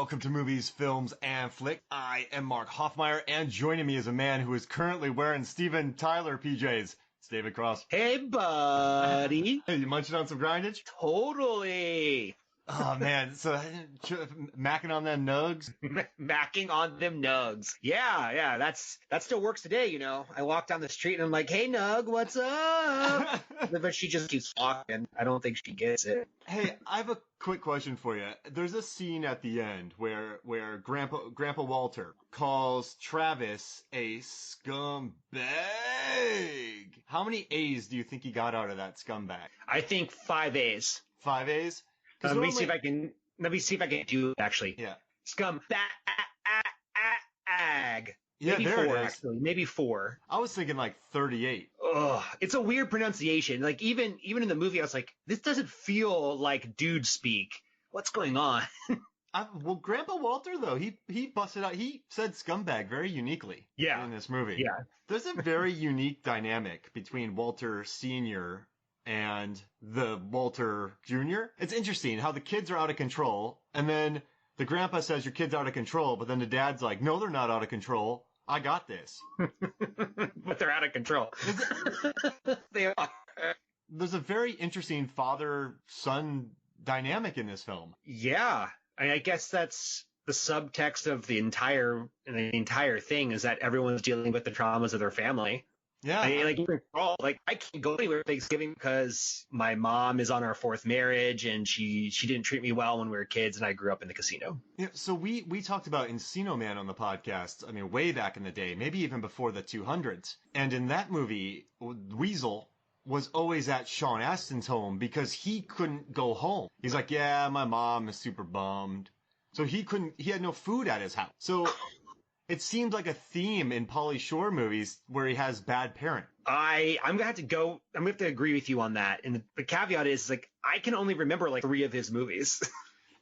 welcome to Movies, Films, and Flick. I am Mark Hoffmeyer, and joining me is a man who is currently wearing Steven Tyler PJs. It's David Cross. Hey, buddy. Hey, you munching on some grindage? Totally. Oh, man. So, macking on them nugs? Macking on them nugs. Yeah, that still works today, you know. I walk down the street and I'm like, hey, Nug, what's up? But she just keeps walking. I don't think she gets it. Hey, I have a quick question for you. There's a scene at the end where Grandpa Walter calls Travis a scumbag. How many A's do you think he got out of that scumbag? I think 5 A's. 5 A's? Let me see if I can do it, actually. Yeah. Scumbag. Yeah, maybe there 4, it is. actually. Maybe 4. I was thinking like 38. Ugh, it's a weird pronunciation. Like even in the movie, I was like, this doesn't feel like dude speak. What's going on? Well, Grandpa Walter though, he busted out. He said scumbag very uniquely. Yeah. In this movie. Yeah. There's a very unique dynamic between Walter Sr. and the Walter Jr. It's interesting how the kids are out of control, and then the grandpa says your kid's out of control, but then the dad's like, no, they're not out of control. I got this. But they're out of control. They are. There's a very interesting father-son dynamic in this film. Yeah. I guess that's the subtext of the entire thing is that everyone's dealing with the traumas of their family. Yeah. I can't go anywhere for Thanksgiving because my mom is on our 4th marriage and she didn't treat me well when we were kids and I grew up in the casino. Yeah, so we talked about Encino Man on the podcast, I mean, way back in the day, maybe even before the 200s. And in that movie, Weasel was always at Sean Astin's home because he couldn't go home. He's like, yeah, my mom is super bummed. So he had no food at his house. So it seemed like a theme in Pauly Shore movies where he has bad parent. I'm gonna have to agree with you on that. And the caveat is like I can only remember like 3 of his movies.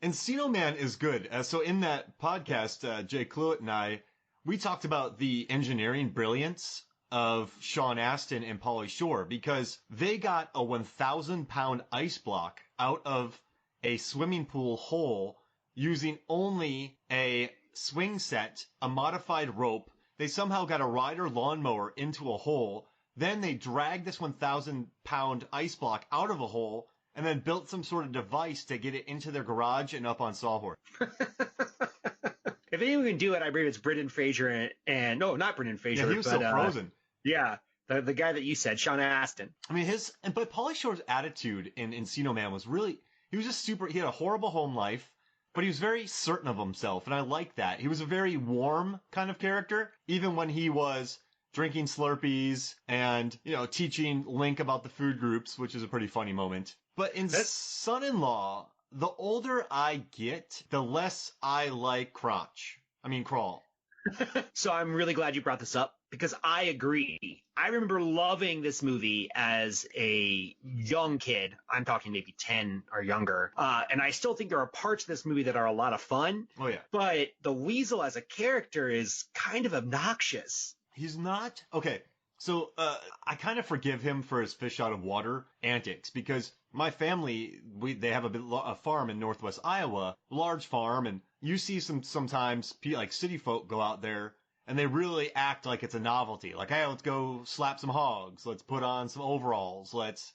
Encino Man is good. So in that podcast, Jay Cluett and we talked about the engineering brilliance of Sean Astin and Pauly Shore because they got a 1,000-pound ice block out of a swimming pool hole using only a swing set, a modified rope. They somehow got a rider lawnmower into a hole. Then they dragged this 1,000-pound ice block out of a hole and then built some sort of device to get it into their garage and up on Sawhorse. If anyone can do it, I believe it's Brendan Fraser and no, not Brendan Fraser. Yeah, he was still frozen. Yeah, the guy that you said, Sean Astin. I mean, but Pauly Shore's attitude in Encino Man was really, he was just he had a horrible home life, but he was very certain of himself, and I like that. He was a very warm kind of character, even when he was drinking Slurpees and, teaching Link about the food groups, which is a pretty funny moment. But in Son-in-Law, the older I get, the less I like Crawl. So I'm really glad you brought this up because I agree. I remember loving this movie as a young kid. I'm talking maybe 10 or younger. And I still think there are parts of this movie that are a lot of fun. Oh, yeah. But the Weasel as a character is kind of obnoxious. He's not? Okay. So I kind of forgive him for his fish out of water antics because my family, they have a farm in northwest Iowa, large farm, and you see sometimes like city folk go out there and they really act like it's a novelty. Like, hey, let's go slap some hogs. Let's put on some overalls. Let's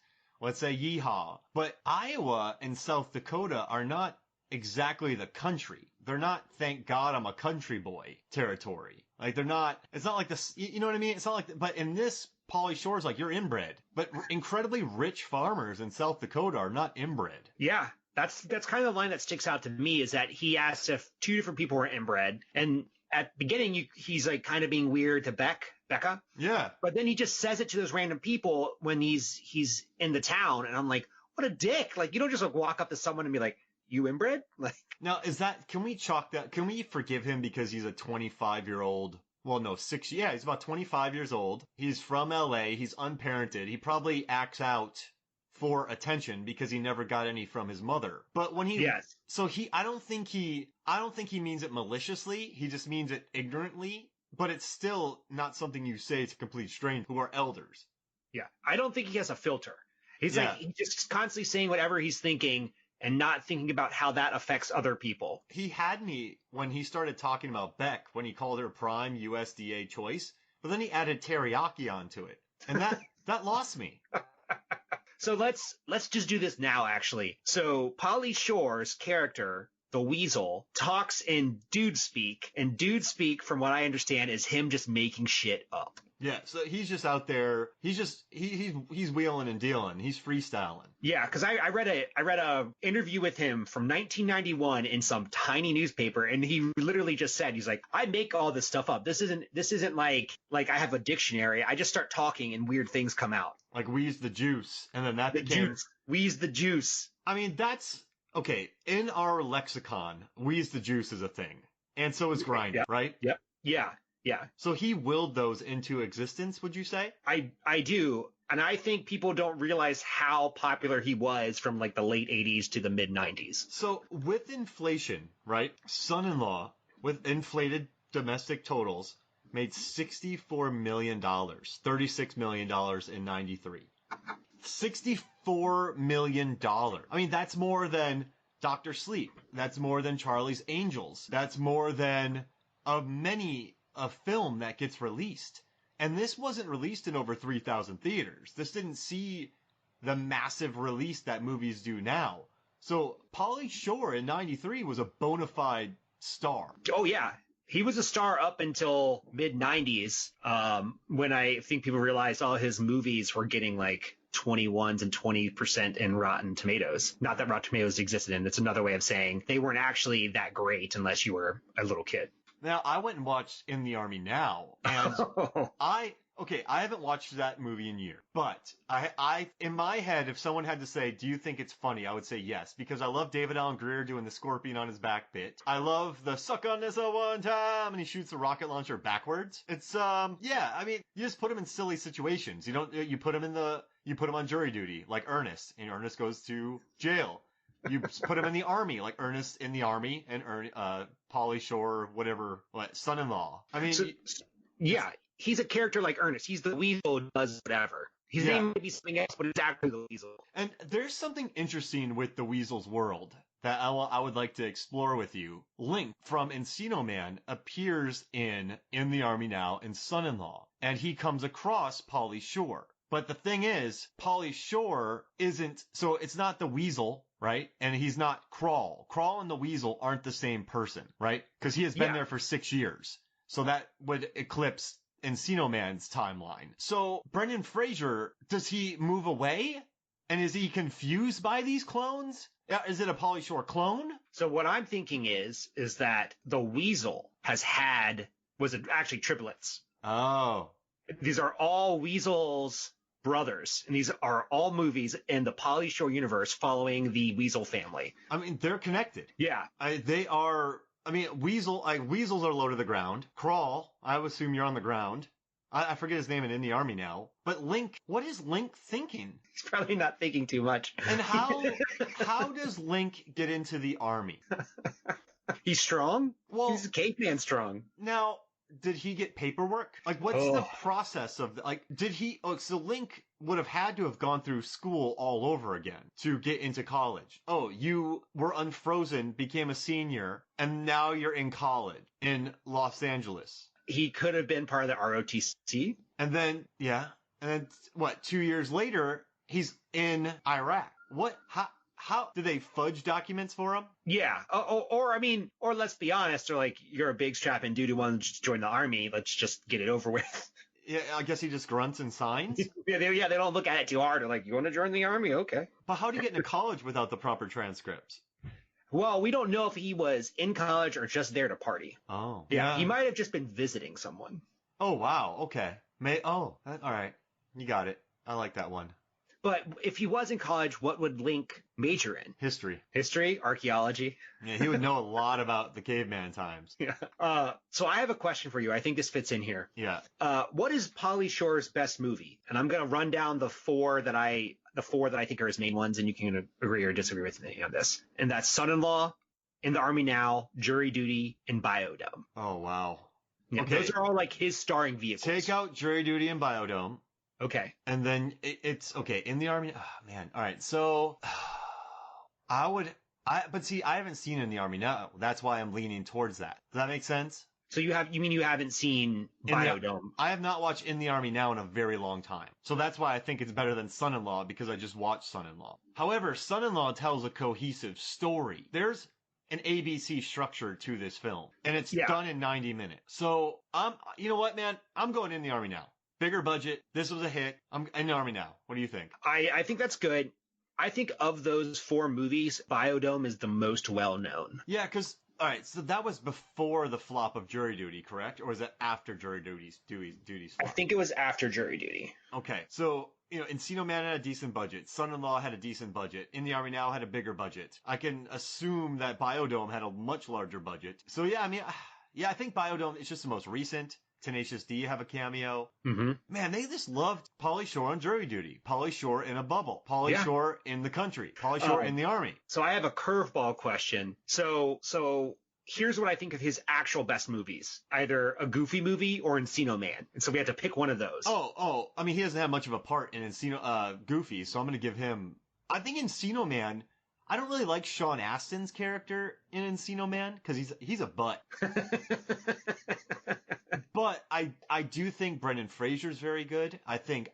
say yeehaw. But Iowa and South Dakota are not exactly the country. They're not, thank God I'm a country boy territory. Like it's not like this, you know what I mean? It's not like, but in this, Pauly Shore's like, you're inbred. But incredibly rich farmers in South Dakota are not inbred. Yeah. That's kind of the line that sticks out to me is that he asked if 2 different people were inbred. And at the beginning, he's like kind of being weird to Becca. Yeah. But then he just says it to those random people when he's in the town. And I'm like, what a dick. Like, you don't just like walk up to someone and be like, you inbred? Like, now, can we forgive him because he's a 25-year-old? Well, no, he's about 25 years old. He's from LA. He's unparented. He probably acts out for attention because he never got any from his mother. But when I don't think he means it maliciously. He just means it ignorantly, but it's still not something you say to complete strangers who are elders. Yeah. I don't think he has a filter. He's just constantly saying whatever he's thinking and not thinking about how that affects other people. He had me when he started talking about Beck, when he called her prime USDA choice, but then he added teriyaki onto it. And that lost me. So let's just do this now, actually. So Pauly Shore's character, the Weasel, talks in dude speak, and dude speak, from what I understand, is him just making shit up. Yeah, so he's just out there. He's wheeling and dealing. He's freestyling. Yeah, because I read a interview with him from 1991 in some tiny newspaper, and he literally just said, he's like, I make all this stuff up. This isn't like I have a dictionary. I just start talking and weird things come out. Like Wheeze the Juice, and then that The became juice. Wheeze the juice. I mean, that's okay. In our lexicon, Wheeze the Juice is a thing, and so is grinding, right? Yep. Yeah. Yeah. So he willed those into existence, would you say? I do. And I think people don't realize how popular he was from like the late 80s to the mid 90s. So with inflation, right? Son-in-Law, with inflated domestic totals, made $64 million, $36 million in 93. $64 million. I mean, that's more than Dr. Sleep. That's more than Charlie's Angels. That's more than a film that gets released. And this wasn't released in over 3,000 theaters. This didn't see the massive release that movies do now. So Pauly Shore in 93 was a bona fide star. Oh, yeah. He was a star up until mid 90s, when I think people realized all his movies were getting like 21s and 20% in Rotten Tomatoes. Not that Rotten Tomatoes existed, and it's another way of saying they weren't actually that great unless you were a little kid. Now, I went and watched In the Army Now, and I haven't watched that movie in years, but I, in my head, if someone had to say, do you think it's funny? I would say yes, because I love David Alan Grier doing the scorpion on his back bit. I love the suck on this a one time, and he shoots the rocket launcher backwards. It's, yeah, I mean, you just put him in silly situations. You put him on jury duty, like Ernest, and Ernest goes to jail. You put him in the army, like Ernest in the army, and Pauly Shore, whatever, son-in-law. I mean, yeah, he's a character like Ernest. He's the Weasel who does whatever. His name might be something else, but it's actually the Weasel. And there's something interesting with the Weasel's world that I would like to explore with you. Link from Encino Man appears in the Army Now and Son-in-Law, and he comes across Pauly Shore. But the thing is, Pauly Shore isn't, so it's not the Weasel, right? And he's not Crawl. Crawl and the Weasel aren't the same person, right? Because he has been there for 6 years. So that would eclipse Encino Man's timeline. So Brendan Fraser, does he move away? And is he confused by these clones? Is it a Pauly Shore clone? So what I'm thinking is that the Weasel was actually triplets. Oh. These are all Weasel's brothers, and these are all movies in the Pauly Shore universe following the Weasel family. I mean, they're connected. Yeah. They are, I mean, Weasels are low to the ground. Crawl, I would assume you're on the ground. I forget his name in the Army Now. But Link, what is Link thinking? He's probably not thinking too much. And how does Link get into the army? He's strong? Well, he's a caveman strong. Now, did he get paperwork? Like, what's the process of, so Link would have had to have gone through school all over again to get into college. Oh, you were unfrozen, became a senior, and now you're in college in Los Angeles. He could have been part of the ROTC. And then, 2 years later, he's in Iraq. How did they fudge documents for him? Yeah. Or let's be honest, they're like, you're a big strapping dude who wants to join the army. Let's just get it over with. Yeah, I guess he just grunts and signs. They don't look at it too hard. They're like, you want to join the army? Okay. But how do you get into college without the proper transcripts? Well, we don't know if he was in college or just there to party. Oh. Yeah. He might have just been visiting someone. Oh, wow. Okay. All right. You got it. I like that one. But if he was in college, what would Link major in? History. History? Archaeology? Yeah, he would know a lot about the caveman times. Yeah. So I have a question for you. I think this fits in here. Yeah. What is Pauly Shore's best movie? And I'm going to run down the four that I think are his main ones, and you can agree or disagree with me on this. And that's Son-in-Law, In the Army Now, Jury Duty, and Biodome. Oh, wow. Yeah, okay. Those are all like his starring vehicles. Take out Jury Duty and Biodome. Okay. And then it's okay. In the Army. Oh, man. All right. So I would, but see, I haven't seen In the Army Now. That's why I'm leaning towards that. Does that make sense? So you mean you haven't seen In the, Biodome? I have not watched In the Army Now in a very long time. So that's why I think it's better than Son-in-Law because I just watched Son-in-Law. However, Son-in-Law tells a cohesive story. There's an ABC structure to this film, and it's Yeah. done in 90 minutes. So you know what, man? I'm going In the Army Now. Bigger budget. This was a hit. I'm In the Army Now. What do you think? I think that's good. I think of those four movies, Biodome is the most well known. Yeah, because all right, so that was before the flop of Jury Duty, correct? Or was that after Jury Duty's I flop? think it was after Jury Duty. Okay, so Encino Man had a decent budget. Son-in-Law had a decent budget. In the Army Now had a bigger budget. I can assume that Biodome had a much larger budget. So yeah, I mean, yeah, I think Biodome is just the most recent. Tenacious D have a cameo. Mm-hmm. Man, they just loved Pauly Shore on Jury Duty, Pauly Shore in a bubble, Pauly Yeah. Shore in the country, Pauly Shore in the army. So I have a curveball question. So here's what I think of his actual best movies: either a Goofy movie or Encino Man. And so we have to pick one of those. Oh, I mean, he doesn't have much of a part in Encino, Goofy, so I'm going to give him. I think Encino Man. I don't really like Sean Astin's character in Encino Man because he's a butt. But I do think Brendan Fraser's very good. I think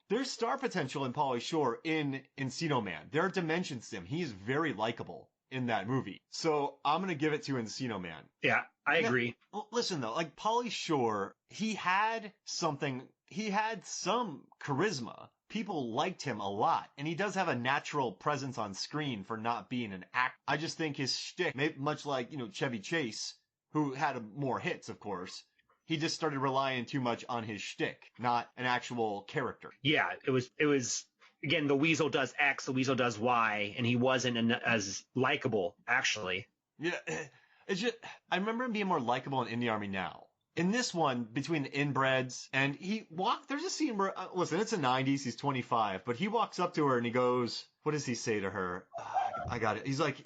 there's star potential in Pauly Shore in Encino Man. There are dimensions to him. He's very likable in that movie. So I'm gonna give it to Encino Man. Yeah, I agree. Well, listen though, like Pauly Shore, he had some charisma. People liked him a lot, and he does have a natural presence on screen for not being an actor. I just think his shtick, much like Chevy Chase, who had more hits, of course. He just started relying too much on his shtick, not an actual character. Yeah, it was again, the Weasel does X, the Weasel does Y, and he wasn't as likable, actually. Yeah, it's just, I remember him being more likable in the Army Now. In this one, between the inbreds, and there's a scene where, listen, it's the 90s, he's 25, but he walks up to her and he goes, what does he say to her? I got it. He's like,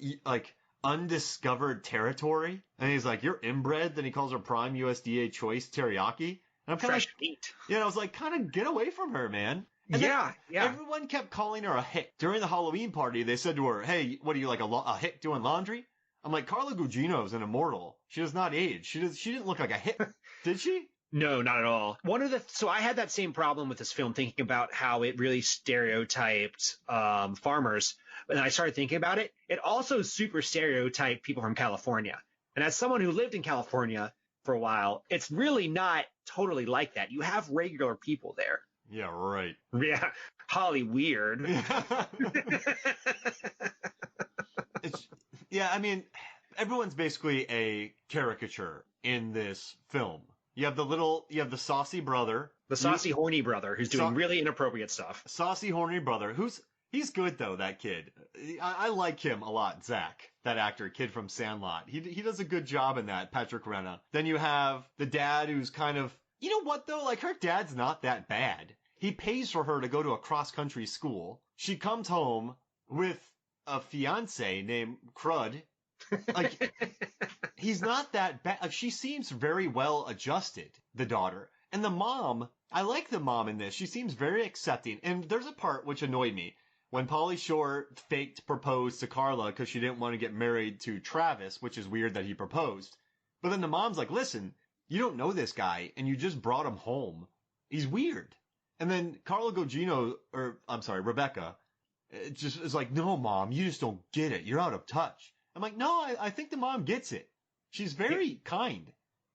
undiscovered territory, and he's like, you're inbred. Then he calls her prime USDA choice teriyaki, and I'm kind of Fresh meat. I was like, kind of get away from her, man. And Yeah. Everyone kept calling her a hick during the Halloween party. They said to her, hey, what are you, like a hick doing laundry? I'm like, Carla Gugino's an immortal. She does not age. She didn't look like a hick, did she? No, not at all. So I had that same problem with this film, thinking about how it really stereotyped farmers. But then I started thinking about it. It also super stereotyped people from California. And as someone who lived in California for a while, it's really not totally like that. You have regular people there. Yeah, right. Yeah, Holly weird. Yeah, I mean, everyone's basically a caricature in this film. You have the saucy brother. The saucy, horny brother who's doing really inappropriate stuff. Saucy, horny brother he's good though, that kid. I like him a lot, Zach, that actor, kid from Sandlot. He does a good job in that, Patrick Renna. Then you have the dad who's kind of, you know what though, like her dad's not that bad. He pays for her to go to a cross-country school. She comes home with a fiance named Crud. Like, he's not that bad. Like, she seems very well adjusted, the daughter. And the mom, I like the mom in this. She seems very accepting. And there's a part which annoyed me. When Pauly Shore faked proposed to Carla because she didn't want to get married to Travis, which is weird that he proposed. But then the mom's like, listen, you don't know this guy, and you just brought him home. He's weird. And then Rebecca, just is like, no, Mom, you just don't get it. You're out of touch. I'm like, no, I think the mom gets it. She's very kind.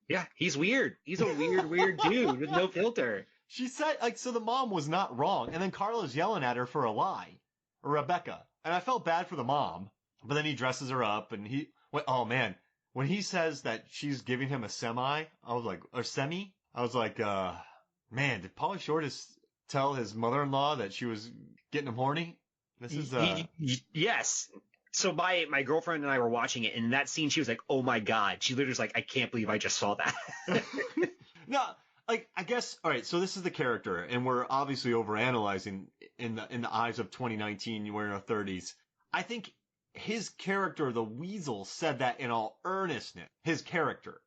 Yeah, he's weird. He's a weird dude with no filter. She said, so the mom was not wrong. And then Carla's yelling at her for a lie. Rebecca. And I felt bad for the mom. But then he dresses her up and oh man. When he says that she's giving him a semi, I was like, man, did Pauly Shore just tell his mother-in-law that she was getting him horny? This is, Yes. So my girlfriend and I were watching it, and in that scene, she was like, oh my God. She literally was like, I can't believe I just saw that. No, I guess, all right, so this is the character, and we're obviously overanalyzing in the eyes of 2019, we're in our 30s. I think his character, the Weasel, said that in all earnestness. His character.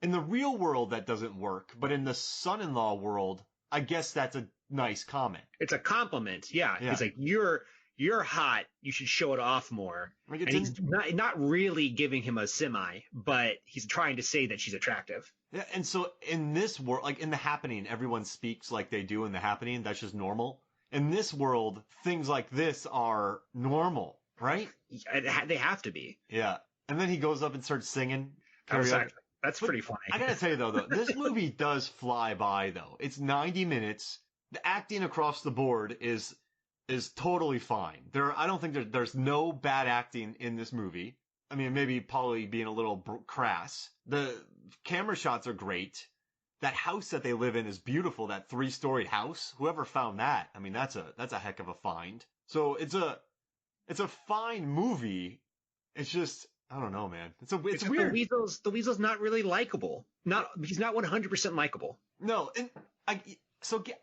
In the real world, that doesn't work, but in the son-in-law world, I guess that's a nice comment. It's a compliment. Yeah. It's like, you're you're hot. You should show it off more. Like, And he's not really giving him a semi, but he's trying to say that she's attractive. Yeah, and so in this world, like in The Happening, everyone speaks like they do in The Happening. That's just normal. In this world, things like this are normal, right? They have to be. Yeah. And then he goes up and starts singing. That's pretty funny. I gotta tell you though, this movie does fly by though. It's 90 minutes. The acting across the board is totally fine. I don't think there's no bad acting in this movie. I mean, maybe Pauly being a little crass. The camera shots are great. That house that they live in is beautiful. That 3-storied house. Whoever found that, I mean, that's a heck of a find. So it's a fine movie. It's just, I don't know, man. It's weird. The Weasel's not really likable. He's not 100% likable. No, and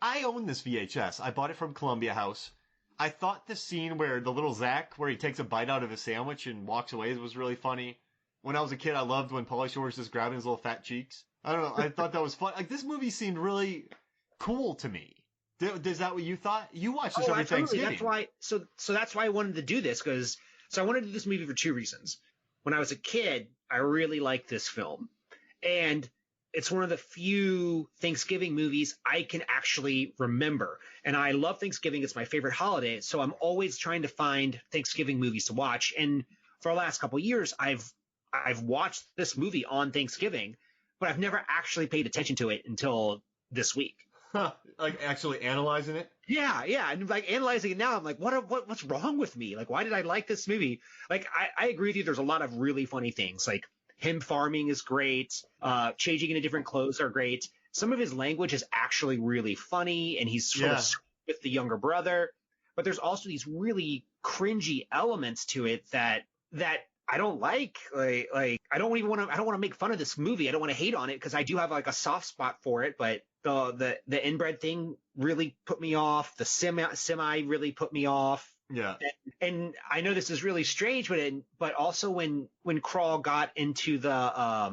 I own this VHS. I bought it from Columbia House. I thought the scene where the little Zach, where he takes a bite out of his sandwich and walks away, was really funny. When I was a kid, I loved when Pauly Shore was just grabbing his little fat cheeks. I don't know. I thought that was fun. Like, this movie seemed really cool to me. Is that what you thought? You watched this every Thanksgiving. That's why. So that's why I wanted to do this, I wanted to do this movie for 2 reasons. When I was a kid, I really liked this film, and it's one of the few Thanksgiving movies I can actually remember. And I love Thanksgiving. It's my favorite holiday. So I'm always trying to find Thanksgiving movies to watch. And for the last couple of years, I've watched this movie on Thanksgiving, but I've never actually paid attention to it until this week. Huh, like actually analyzing it? Yeah. And like analyzing it now, I'm like, what's wrong with me? Like, why did I like this movie? Like, I agree with you. There's a lot of really funny things. Like, him farming is great. Changing into different clothes are great. Some of his language is actually really funny, and he's sort of with the younger brother. But there's also these really cringy elements to it that I don't like. Like I don't want to make fun of this movie. I don't want to hate on it because I do have like a soft spot for it. But the inbred thing really put me off. The semi really put me off. Yeah. And I know this is really strange, but also when Crawl got into the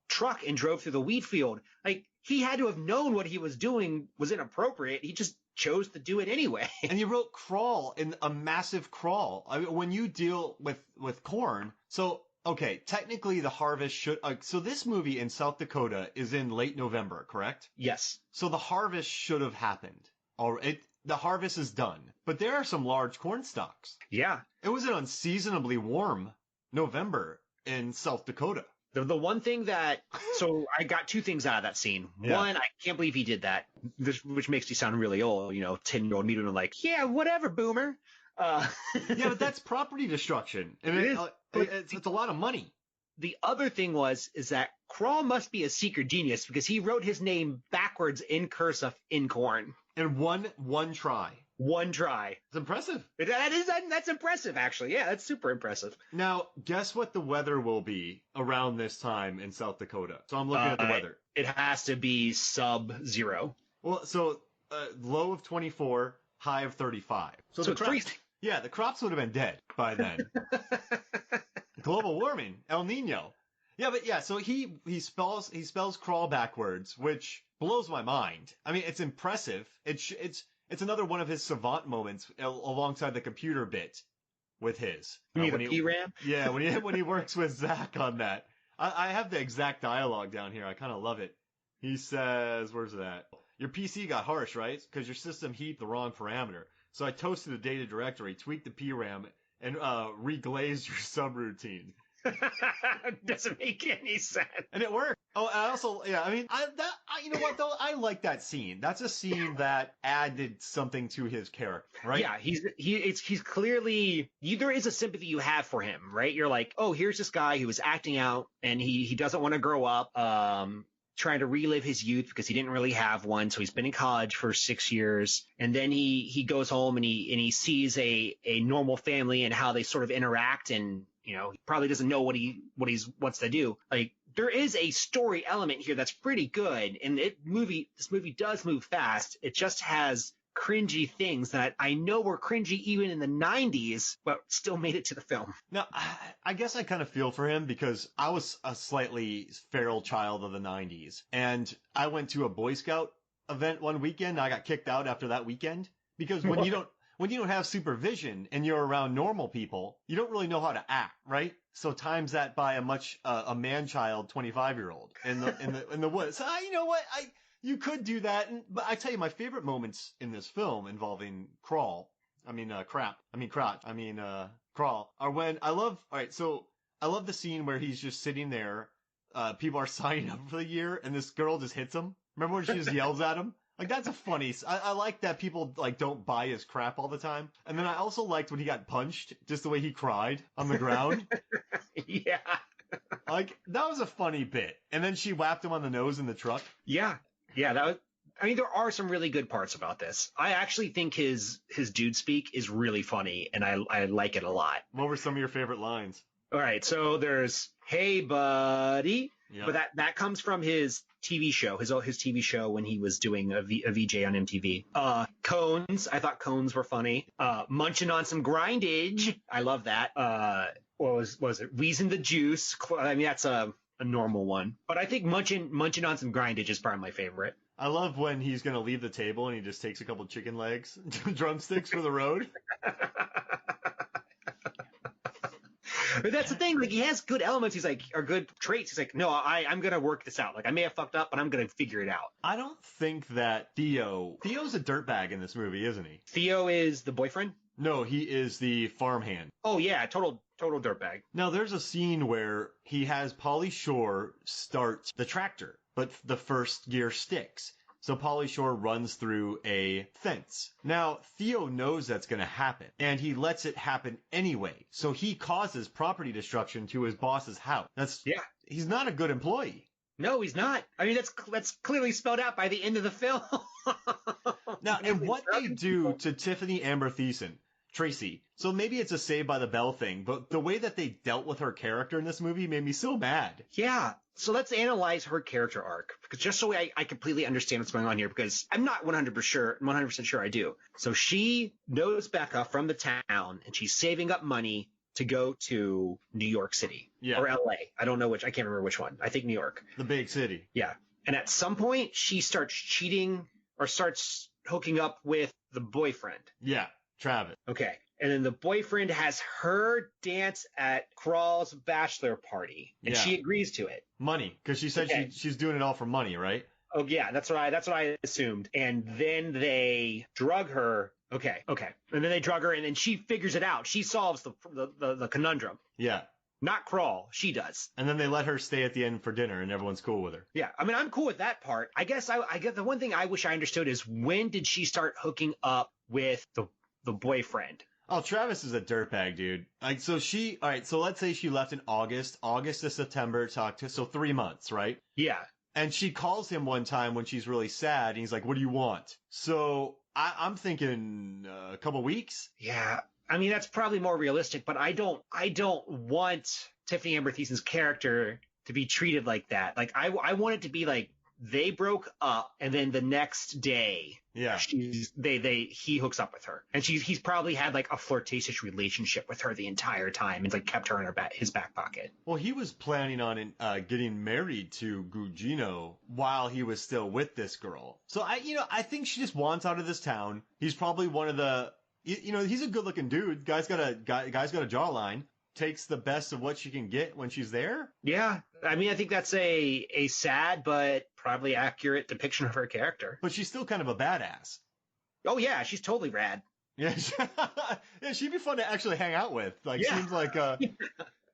truck and drove through the wheat field, like, he had to have known what he was doing was inappropriate. He just chose to do it anyway. And he wrote crawl in a massive crawl. I mean, when you deal with corn, so okay, technically the harvest should. So this movie in South Dakota is in late November, correct? Yes. So the harvest should have happened. The harvest is done, but there are some large corn stalks. Yeah. It was an unseasonably warm November in South Dakota. The one thing so I got 2 things out of that scene. Yeah. One, I can't believe he did that, which makes me sound really old, 10-year-old me doing like, yeah, whatever, boomer. Yeah, but that's property destruction. And it's a lot of money. The other thing is that Crawl must be a secret genius because he wrote his name backwards in cursive in corn. In one try. One try. It's impressive. That's impressive, actually. Yeah, that's super impressive. Now, guess what the weather will be around this time in South Dakota? So I'm looking at the weather. It has to be sub-zero. Well, so low of 24, high of 35. So it's freezing. Yeah, the crops would have been dead by then. Global warming, El Nino. Yeah, but yeah, so he spells crawl backwards, which blows my mind. I mean, it's impressive. It's another one of his savant moments alongside the computer bit with his. You mean the PRAM? Yeah, when he works with Zach on that. I have the exact dialogue down here. I kind of love it. He says, where's that? Your PC got harsh, right? Because your system heaped the wrong parameter. So I toasted the data directory, tweaked the PRAM, and reglazed your subroutine. Doesn't make any sense. And it worked. Oh, and I also, yeah, I mean, you know what though? I like that scene. That's a scene that added something to his character, right? Yeah, he's clearly, there is a sympathy you have for him, right? You're like, oh, here's this guy who was acting out and he doesn't want to grow up, trying to relive his youth because he didn't really have one. So he's been in college for 6 years, and then he goes home and he sees a normal family and how they sort of interact, and he probably doesn't know what he wants to do. Like, there is a story element here that's pretty good, and this movie does move fast. It just has cringy things that I know were cringy even in the 90s, but still made it to the film. Now, I guess I kind of feel for him because I was a slightly feral child of the 90s, and I went to a Boy Scout event one weekend. And I got kicked out after that weekend because when when you don't have supervision and you're around normal people, you don't really know how to act, right? So times that by a man-child 25-year-old in the woods. So you know what? You could do that, but I tell you, my favorite moments in this film involving Crawl, Crawl, are when all right, so I love the scene where he's just sitting there, people are signing up for the year, and this girl just hits him. Remember when she just yells at him? Like, that's I like that people, like, don't buy his crap all the time. And then I also liked when he got punched, just the way he cried on the ground. Yeah. Like, that was a funny bit. And then she whapped him on the nose in the truck. Yeah. Yeah, there are some really good parts about this. I actually think his dude speak is really funny, and I like it a lot. What were some of your favorite lines? All right, so there's "Hey, buddy," Yep. but that comes from his TV show, his TV show when he was doing a VJ on MTV. Cones, I thought cones were funny. Munching on some grindage, I love that. What was it? Wheezing the juice. I mean, that's a normal one, but I think munching on some grindage is probably my favorite. I love when he's going to leave the table and he just takes a couple chicken legs, drumsticks for the road. But that's the thing. Like, he has good elements. He's like, or good traits. He's like, no, I'm going to work this out. Like, I may have fucked up, but I'm going to figure it out. I don't think that Theo's a dirtbag in this movie, isn't he? Theo is the boyfriend? No, he is the farmhand. Oh, yeah. Total dirtbag. Now, there's a scene where he has Pauly Shore start the tractor, but the first gear sticks. So Pauly Shore runs through a fence. Now, Theo knows that's going to happen, and he lets it happen anyway. So he causes property destruction to his boss's house. He's not a good employee. No, he's not. I mean, that's clearly spelled out by the end of the film. Now, and what they do to Tiffany Amber Thiessen, Tracy. So maybe it's a Saved by the Bell thing, but the way that they dealt with her character in this movie made me so mad. Yeah. So let's analyze her character arc, because just so I completely understand what's going on here, because I'm not 100% sure I do. So she knows Becca from the town, and she's saving up money to go to New York City or LA. I don't know I can't remember which one. I think New York. The big city. Yeah. And at some point she starts cheating or starts hooking up with the boyfriend. Yeah. Travis. Okay. And then the boyfriend has her dance at Crawl's bachelor party, and she agrees to it. Money, because she said she's doing it all for money, right? Oh yeah, that's what I assumed. And then they drug her. Okay. And then they drug her, and then she figures it out. She solves the conundrum. Yeah. Not Crawl, she does. And then they let her stay at the end for dinner, and everyone's cool with her. Yeah, I mean, I'm cool with that part. I guess I get the one thing I wish I understood is, when did she start hooking up with the boyfriend? Oh, Travis is a dirtbag, dude. Like, so so let's say she left in August to September, so 3 months, right? Yeah. And she calls him one time when she's really sad, and he's like, what do you want? So I'm thinking a couple weeks. Yeah. I mean, that's probably more realistic, but I don't want Tiffany Amber Thiessen's character to be treated like that. Like, I want it to be like, they broke up, and then the next day, he hooks up with her, and he's probably had like a flirtatious relationship with her the entire time, and like kept her in his back pocket. Well, he was planning on getting married to Gugino while he was still with this girl. So I think she just wants out of this town. He's probably one of the, he's a good-looking dude. Guy's got a jawline. Takes the best of what she can get when she's there. Yeah. I mean, I think that's a sad but probably accurate depiction of her character. But she's still kind of a badass. Oh, yeah. She's totally rad. Yeah. Yeah, she'd be fun to actually hang out with. Like, seems like, and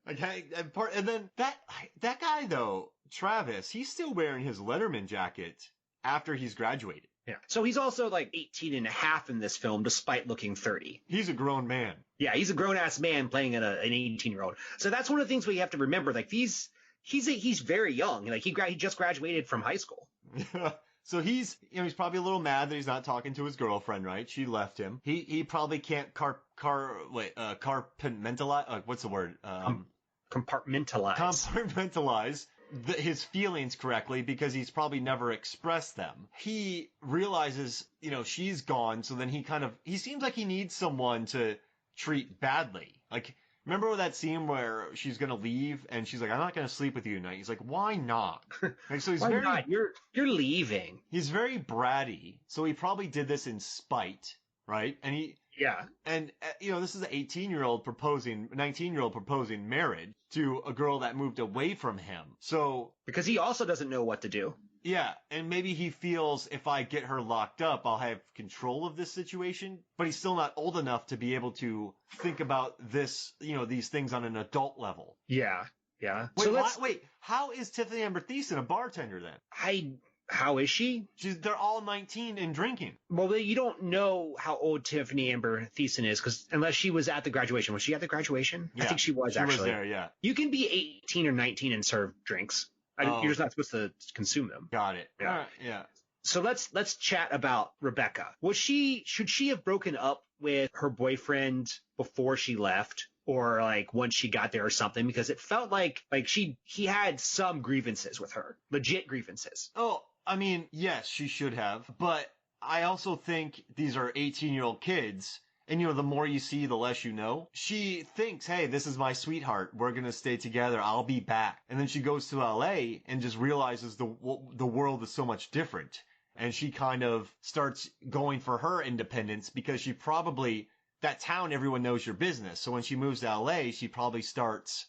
then that guy, though, Travis, he's still wearing his Letterman jacket after he's graduated. Yeah. So he's also like 18 and a half in this film, despite looking 30. He's a grown man. Yeah, he's a grown-ass man playing an 18-year-old. So that's one of the things we have to remember. Like, he's very young. Like, he just graduated from high school. So he's probably a little mad that he's not talking to his girlfriend, right? She left him. He probably can't compartmentalize. What's the word? Compartmentalize his feelings correctly, because he's probably never expressed them. He realizes, she's gone. So then he seems like he needs someone to treat badly. Like, remember that scene where she's going to leave and she's like, I'm not going to sleep with you tonight. He's like, why not? Like, so he's why not? You're leaving. He's very bratty. So he probably did this in spite, right? And Yeah. And, this is an 19-year-old proposing marriage to a girl that moved away from him. So, Because he also doesn't know what to do. yeah, and maybe he feels if I get her locked up, I'll have control of this situation, but he's still not old enough to be able to think about this, these things on an adult level. Yeah. Yeah. Wait, how is Tiffany Amber Thiessen a bartender then? How is she? They're all 19 and drinking. Well, you don't know how old Tiffany Amber Thiessen is, because unless she was at the graduation. Was she at the graduation? Yeah, I think she was, actually. She was there, yeah. You can be 18 or 19 and serve drinks. You're just not supposed to consume them. Got it. Yeah. All right, yeah. So let's chat about Rebecca. Should she have broken up with her boyfriend before she left, or like once she got there or something? Because it felt like he had some grievances with her, legit grievances. Oh, I mean, yes, she should have, but I also think these are 18-year-old kids. And, the more you see, the less you know. She thinks, hey, this is my sweetheart. We're going to stay together. I'll be back. And then she goes to LA and just realizes the world is so much different. And she kind of starts going for her independence because she probably, that town, everyone knows your business. So when she moves to LA, she probably starts,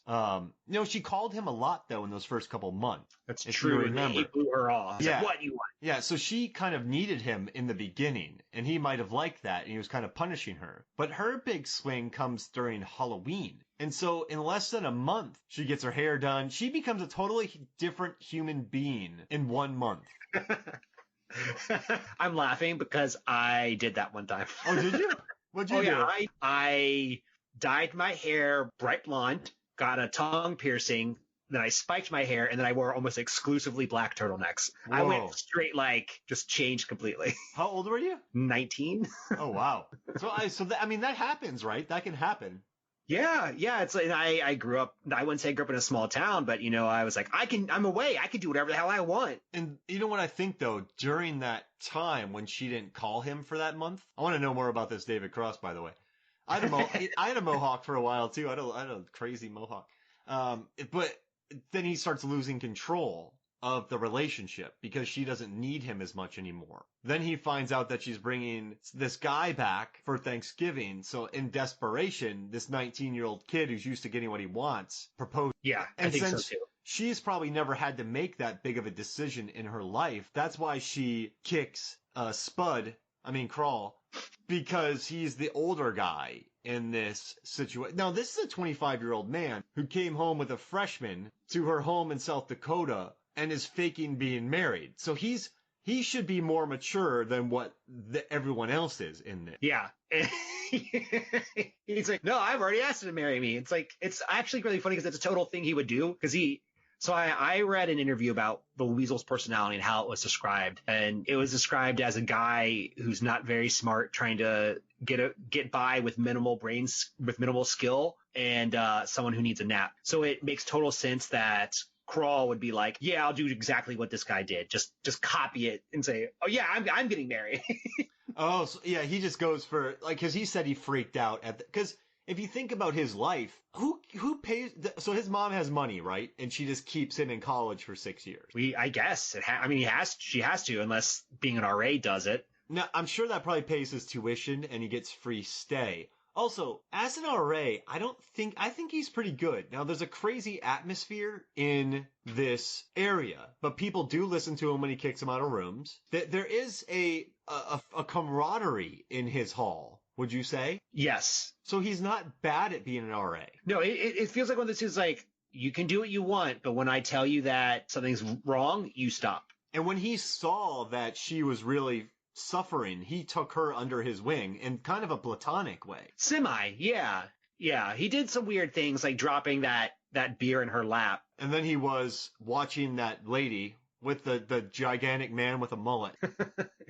she called him a lot though in those first couple months. That's true. He blew her off. Yeah. Like, what do you want? Yeah. So she kind of needed him in the beginning and he might have liked that and he was kind of punishing her. But her big swing comes during Halloween. And so in less than a month, she gets her hair done. She becomes a totally different human being in 1 month. I'm laughing because I did that one time. Oh, did you? What'd you do? Yeah, I dyed my hair bright blonde, got a tongue piercing, then I spiked my hair, and then I wore almost exclusively black turtlenecks. Whoa. I went straight, just changed completely. How old were you? 19. Oh, wow. That happens, right? That can happen. Yeah. It's like, I grew up, I wouldn't say I grew up in a small town, but I was like, I'm away. I can do whatever the hell I want. And you know what I think though, during that time when she didn't call him for that month, I want to know more about this David Cross, by the way. I had a mohawk for a while too. I had a crazy mohawk. But then he starts losing control of the relationship because she doesn't need him as much anymore. Then he finds out that she's bringing this guy back for Thanksgiving. So in desperation, this 19-year-old kid who's used to getting what he wants proposed. Yeah, and I think since so too. She's probably never had to make that big of a decision in her life. That's why she kicks Crawl, because he's the older guy in this situation. Now, this is a 25-year-old man who came home with a freshman to her home in South Dakota and is faking being married. So he should be more mature than what everyone else is in this. Yeah. He's like, no, I've already asked him to marry me. It's like, it's actually really funny because it's a total thing he would do. So I read an interview about the Weasel's personality and how it was described. And it was described as a guy who's not very smart, trying to get by with minimal skill, and someone who needs a nap. So it makes total sense that Crawl would be like, yeah, I'll do exactly what this guy did. Just copy it and say, oh yeah, I'm getting married. Oh, so, yeah, he just goes for, because he said he freaked out because if you think about his life, who pays? So his mom has money, right? And she just keeps him in college for 6 years. I guess she has to, unless being an RA does it. Now, I'm sure that probably pays his tuition and he gets free stay. Also, as an RA, I think he's pretty good. Now, there's a crazy atmosphere in this area, but people do listen to him when he kicks them out of rooms. There is a camaraderie in his hall, would you say? Yes. So he's not bad at being an RA. No, it feels like one of those things like, you can do what you want, but when I tell you that something's wrong, you stop. And when he saw that she was really suffering, he took her under his wing in kind of a platonic way. Semi, yeah. Yeah, he did some weird things like dropping that beer in her lap. And then he was watching that lady with the gigantic man with a mullet.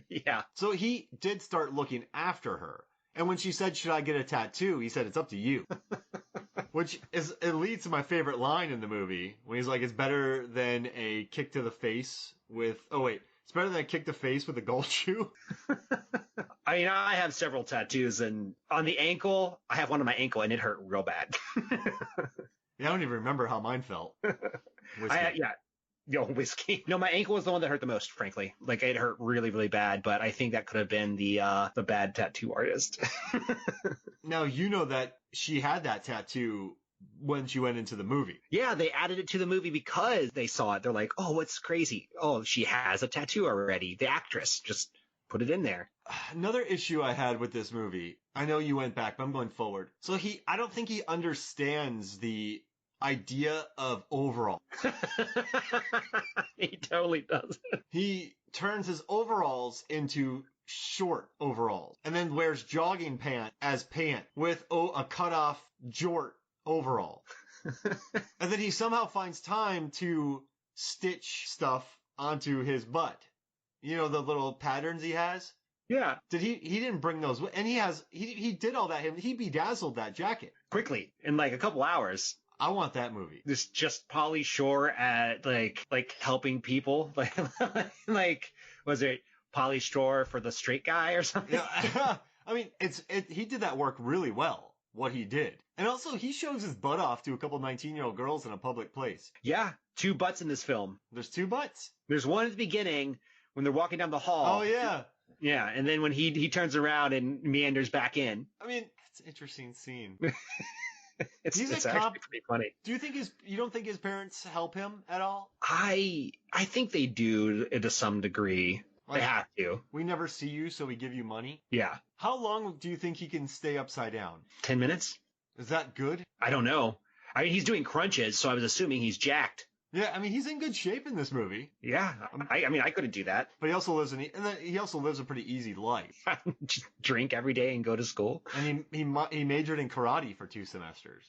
Yeah. So he did start looking after her. And when she said, should I get a tattoo? He said, it's up to you. Which it leads to my favorite line in the movie when he's like, it's better than a kick to the face with, it's better than a kick to the face with a golf shoe. I mean, I have several tattoos, and on the ankle, I have one on my ankle, and it hurt real bad. Yeah, I don't even remember how mine felt. Yeah. Yo, whiskey. No, my ankle was the one that hurt the most, frankly. Like it hurt really, really bad, but I think that could have been the bad tattoo artist. Now, you know that she had that tattoo when she went into the movie. Yeah, they added it to the movie because they saw it. They're like, oh, what's crazy? Oh, she has a tattoo already. The actress just put it in there. Another issue I had with this movie, I know you went back, but I'm going forward. So I don't think he understands the idea of overall. He totally does. He turns his overalls into short overalls and then wears jogging pant as pant with a cutoff jort overall. And then he somehow finds time to stitch stuff onto his butt. You know, the little patterns he has? Yeah. He didn't bring those, and he did all that. He bedazzled that jacket Quickly, in like a couple hours. I want that movie. This just Pauly Shore at like helping people. Like was it Pauly Shore for the straight guy or something? Yeah. I mean, he did that work really well, what he did. And also, he shows his butt off to a couple 19-year-old girls in a public place. Yeah, 2 butts in this film. There's 2 butts? There's one at the beginning when they're walking down the hall. Oh, yeah. Yeah, and then when he turns around and meanders back in. I mean, it's an interesting scene. It's He's actually pretty funny. Do you think you don't think his parents help him at all? I think they do to some degree. Like, they have to. We never see you, so we give you money? Yeah. How long do you think he can stay upside down? 10 minutes? Is that good? I don't know. I mean, he's doing crunches, so I was assuming he's jacked. Yeah, I mean, he's in good shape in this movie. Yeah, I mean, I couldn't do that. But he also lives a pretty easy life. Just drink every day and go to school. And he majored in karate for 2 semesters.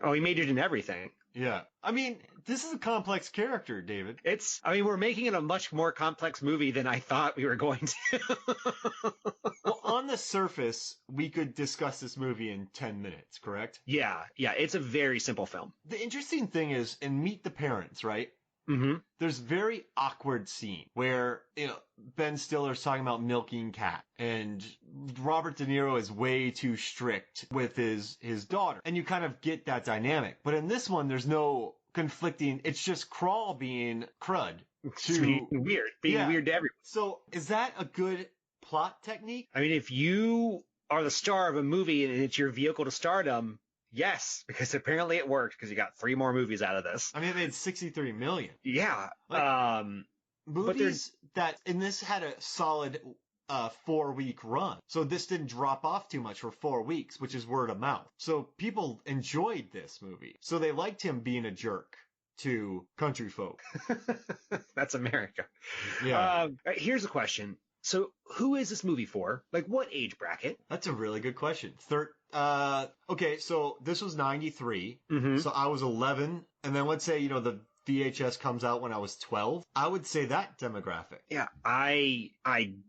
Oh, he majored in everything. Yeah. I mean, this is a complex character, David. We're making it a much more complex movie than I thought we were going to. Well, on the surface, we could discuss this movie in 10 minutes, correct? Yeah, it's a very simple film. The interesting thing is, in Meet the Parents, right? Mm-hmm. There's very awkward scene where, Ben Stiller's talking about milking cat and Robert De Niro is way too strict with his daughter. And you kind of get that dynamic. But in this one, there's no conflicting. It's just Crawl being crud. Being weird to everyone. So is that a good plot technique? I mean, if you are the star of a movie and it's your vehicle to stardom, yes, because apparently it worked because you got 3 more movies out of this. I mean, it made $63 million. Yeah. Movies and this had a solid 4-week run. So this didn't drop off too much for 4 weeks, which is word of mouth. So people enjoyed this movie. So they liked him being a jerk to country folk. That's America. Yeah. Here's a question. So who is this movie for? Like what age bracket? That's a really good question. Okay, so this was 93. Mm-hmm. So I was 11. And then let's say, the VHS comes out when I was 12. I would say that demographic. Yeah, I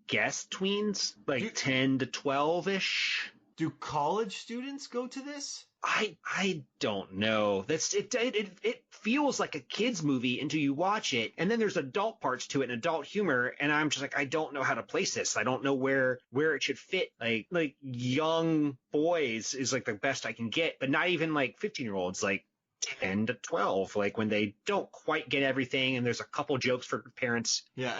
guess tweens, like 10 to 12-ish. Do college students go to this? I don't know. It feels like a kid's movie until you watch it, and then there's adult parts to it and adult humor, and I'm just like, I don't know how to place this. I don't know where it should fit. Like young boys is like the best I can get, but not even like 15-year-olds, like 10 to 12, like when they don't quite get everything, and there's a couple jokes for parents. Yeah.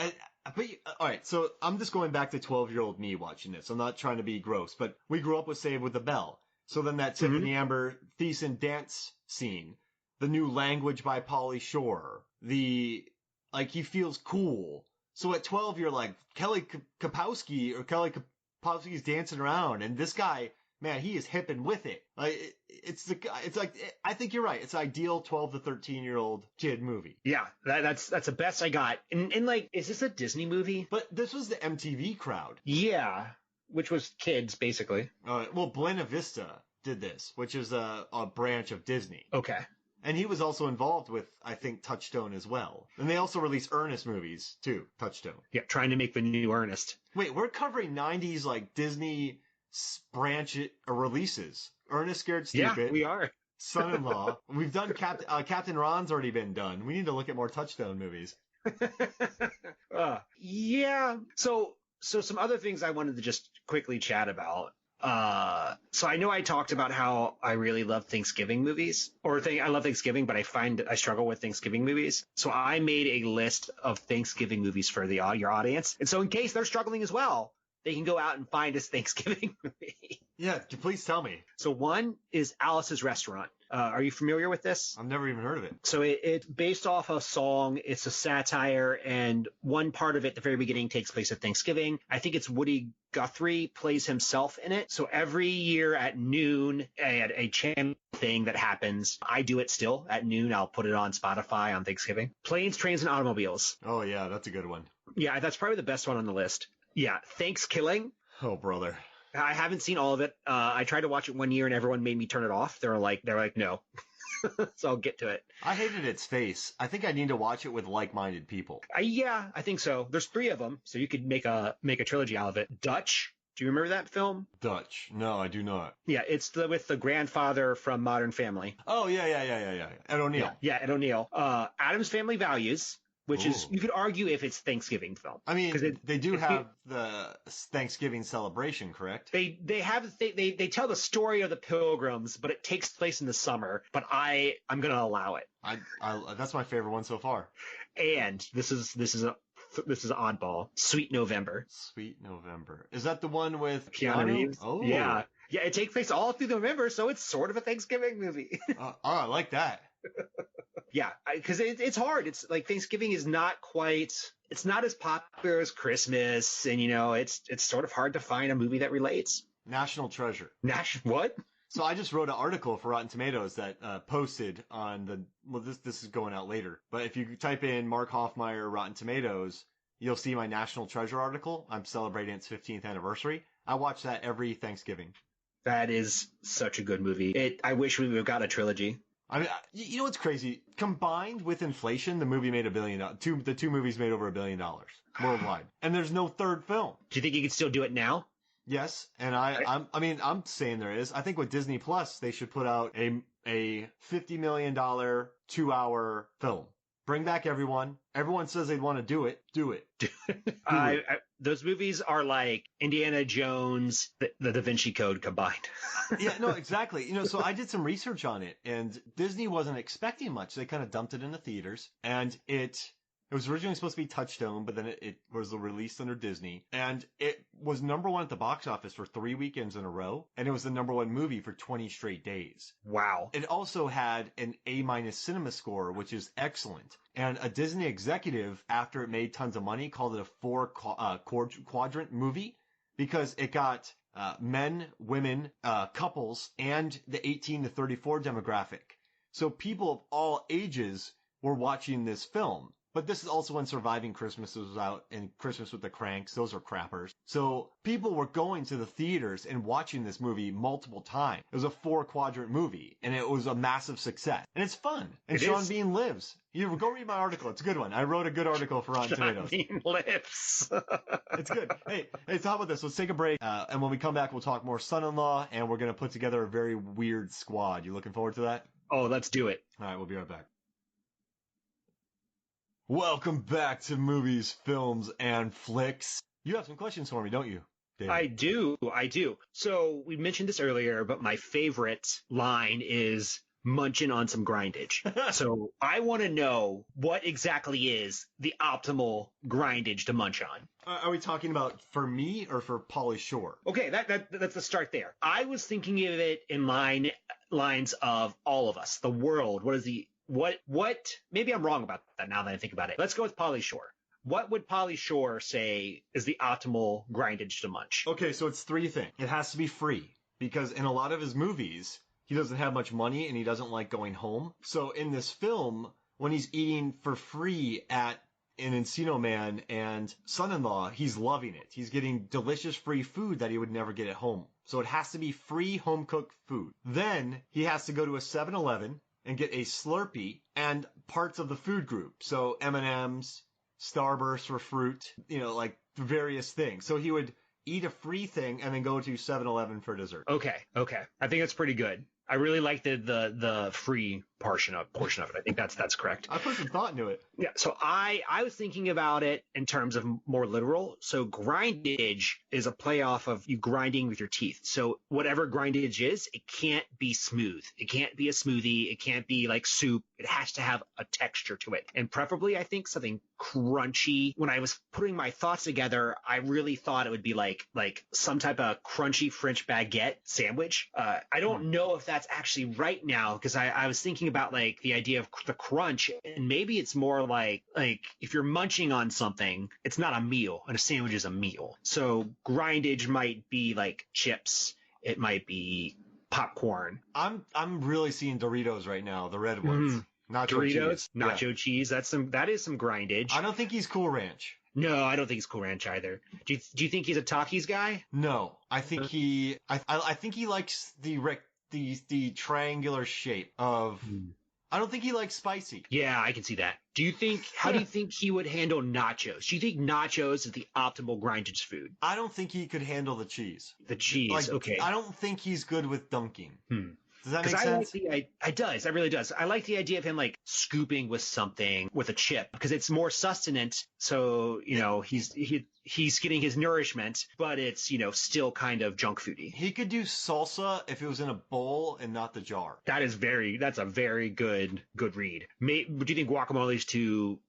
But all right, so I'm just going back to 12-year-old me watching this. I'm not trying to be gross, but we grew up with Saved with the Bell. So then that Tiffany Amber Thiessen dance scene, the new language by Pauly Shore, he feels cool. So at 12, you're like, Kelly Kapowski's dancing around, and this guy, man, he is hipping with it. I think you're right. It's ideal 12 to 13-year-old kid movie. Yeah, that's the best I got. And is this a Disney movie? But this was the MTV crowd. Yeah. Which was kids, basically. Well, Buena Vista did this, which is a branch of Disney. Okay. And he was also involved with, I think, Touchstone as well. And they also released Ernest movies, too, Touchstone. Yeah, trying to make the new Ernest. Wait, we're covering 90s, Disney branch releases. Ernest Scared Stupid. Yeah, we are. Son-in-Law. We've done Captain Ron's already been done. We need to look at more Touchstone movies. Yeah. So some other things I wanted to just quickly chat about. So I know I talked about how I really love Thanksgiving movies, I love Thanksgiving, but I find I struggle with Thanksgiving movies. So I made a list of Thanksgiving movies for your audience, and so in case they're struggling as well, they can go out and find this Thanksgiving movie. Yeah, please tell me. So one is Alice's Restaurant. Are you familiar with this? I've never even heard of it. So it's based off a song. It's a satire, and one part of it, the very beginning, takes place at Thanksgiving. I think it's Woody Guthrie plays himself in it. So every year at noon, at a channel thing that happens, I do it still at noon. I'll put it on Spotify on Thanksgiving. Planes, Trains, and Automobiles. Oh, yeah, that's a good one. Yeah, that's probably the best one on the list. Yeah, Thanksgiving. Oh, brother. I haven't seen all of it. I tried to watch it one year and everyone made me turn it off. They're like, no. So I'll get to it. I hated its face. I think I need to watch it with like-minded people. Yeah, I think so. There's 3 of them, so you could make a trilogy out of it. Dutch. Do you remember that film? Dutch. No, I do not. Yeah, it's with the grandfather from Modern Family. Oh, yeah. Ed O'Neill. Yeah, Ed O'Neill. Addams Family Values, which is, you could argue if it's Thanksgiving film. I mean, they do have the Thanksgiving celebration, correct? They tell the story of the Pilgrims, but it takes place in the summer. But I'm going to allow it. That's my favorite one so far. And this is an oddball. Sweet November. Sweet November. Is that the one with Keanu Reeves? Oh, yeah. Yeah, it takes place all through November, so it's sort of a Thanksgiving movie. I like that. Yeah, because it's hard. It's like Thanksgiving is not quite. It's not as popular as Christmas, and it's sort of hard to find a movie that relates. National Treasure. What? So I just wrote an article for Rotten Tomatoes that posted on the. Well, this is going out later, but if you type in Mark Hoffmeyer Rotten Tomatoes, you'll see my National Treasure article. I'm celebrating its 15th anniversary. I watch that every Thanksgiving. That is such a good movie. I wish we would have got a trilogy. I mean, you know what's crazy? Combined with inflation, the movie made $1 billion. The 2 movies made over $1 billion worldwide, and there's no third film. Do you think you could still do it now? Yes, and I'm saying there is. I think with Disney Plus, they should put out a $50 million 2-hour film. Bring back everyone. Everyone says they'd want to do it. Do it. Those movies are like Indiana Jones, the Da Vinci Code combined. Yeah, no, exactly. So I did some research on it, and Disney wasn't expecting much. They kind of dumped it in the theaters, and it was originally supposed to be Touchstone, but then it was released under Disney, and it was #1 at the box office for 3 weekends in a row, and it was the #1 movie for 20 straight days. Wow. It also had an A- cinema score, which is excellent. And a Disney executive, after it made tons of money, called it a 4-quadrant movie because it got men, women, couples, and the 18 to 34 demographic. So people of all ages were watching this film. But this is also when Surviving Christmas was out and Christmas with the Cranks. Those are crappers. So people were going to the theaters and watching this movie multiple times. It was a 4-quadrant movie, and it was a massive success. And it's fun. And Sean Bean lives. You go read my article. It's a good one. I wrote a good article for Rotten Tomatoes. Sean Bean lives. It's good. Hey, so how about this? Let's take a break. And when we come back, we'll talk more Son-in-Law, and we're going to put together a very weird squad. You looking forward to that? Oh, let's do it. All right, we'll be right back. Welcome back to Movies, Films, and Flicks. You have some questions for me, don't you, David? I do. So we mentioned this earlier, but my favorite line is munching on some grindage. So I want to know what exactly is the optimal grindage to munch on. Are we talking about for me or for Pauly Shore? Okay, that's the start there. I was thinking of it in lines of all of us, the world. What maybe I'm wrong about that now that I think about it. Let's go with Pauly Shore. What would Pauly Shore say is the optimal grindage to munch? Okay, so it's 3 things. It has to be free because in a lot of his movies, he doesn't have much money and he doesn't like going home. So in this film, when he's eating for free at an Encino Man and Son-in-Law, he's loving it. He's getting delicious free food that he would never get at home. So it has to be free home-cooked food. Then he has to go to a 7-Eleven and get a Slurpee and parts of the food group. So M&Ms, Starburst for fruit, like various things. So he would eat a free thing and then go to 7-Eleven for dessert. Okay. I think that's pretty good. I really like the free portion of it. I think that's correct. I put some thought into it. Yeah. So I was thinking about it in terms of more literal. So grindage is a play off of you grinding with your teeth. So whatever grindage is, it can't be smooth. It can't be a smoothie. It can't be like soup. It has to have a texture to it. And preferably, I think something crunchy. When I was putting my thoughts together, I really thought it would be like some type of crunchy French baguette sandwich. I don't know if that's actually right now, because I was thinking about like the idea of the crunch, and maybe it's more like if you're munching on something, it's not a meal, and a sandwich is a meal. So grindage might be like chips. It might be popcorn. I'm really seeing Doritos right now, the red ones. Nacho Doritos, cheese. nacho cheese. That is some grindage. I don't think he's Cool Ranch. No, I don't think he's Cool Ranch either. Do you think he's a Takis guy? No, I think I think he likes the triangular shape of. I don't think he likes spicy. Yeah, I can see that. How do you think he would handle nachos? Do you think nachos is the optimal grindage food? I don't think he could handle the cheese. The cheese, okay. I don't think he's good with dunking. Does that make sense? sense? It does. It really does. I like the idea of him like scooping with something with a chip, because it's more sustenance. So, he's getting his nourishment, but it's, still kind of junk foody. He could do salsa if it was in a bowl and not the jar. That's a very good read. Do you think guacamole's too